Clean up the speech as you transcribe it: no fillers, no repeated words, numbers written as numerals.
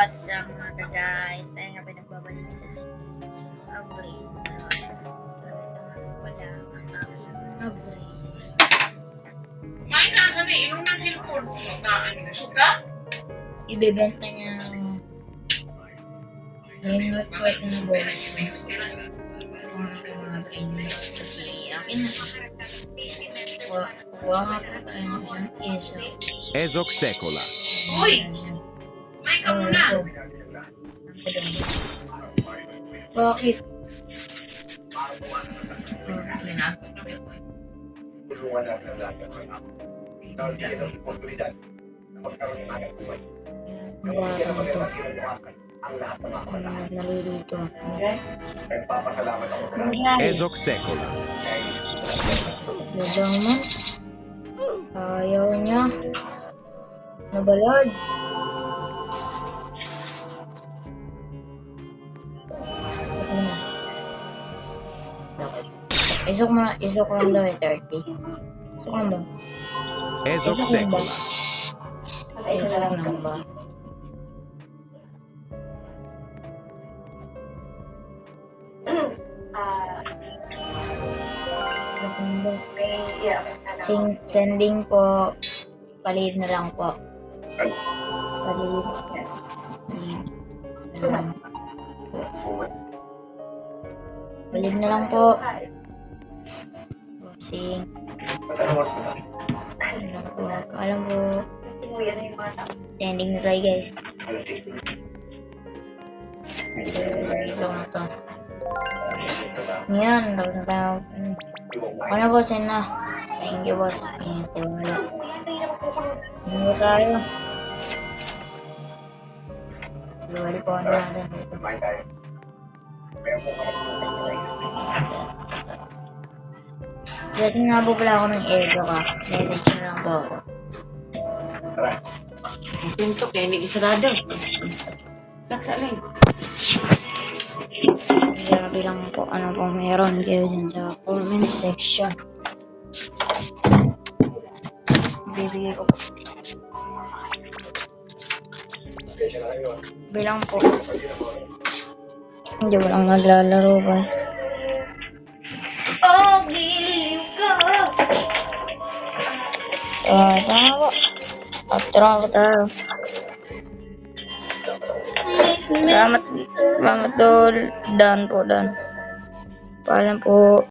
what's up mga guys? Tayo nga pinagbabalik sa upgrade. So, ito nga pala ang aking upgrade. May nasa na yung ng cellphone mo na suka? Ibebenta niya main work ko ito na boss. Kung ano po mga brain work kasi akin na. Kuha nga po tayo ng isang isa. Ezok Sekola. Uy! May ka muna! Bakit? Ano na? Mabatang ito. Nalilito. Ezok Sekola. Dadang mo. Ayaw niya. Nabalad. Isok lang daw 30. Isok lang ba? Ezok Sekola. Isok lang ba? Sending po. Palihid na lang po. Palihid. Palihid na lang po. Bossing. Alam po. Sending na tayo guys. So na to. Ngayon, tapos na tayo. Ano boss, yun na. Thank you boss. Wala. Ano tayo? Luwal po natin dito. Dati nga po pala ako ng ego ka. Message na lang po ako. Ang pinto kaya hindi isarado. Laksalin. Grabe lang po ano po meron kayo dyan sa comment section. Bibigay ko po. Bilang po. Hindi mo lang naglalaro ba? Oh, giliw ka! Tama po. Atro po tayo. Salamat tol. Dan po, Dan. Paalam po.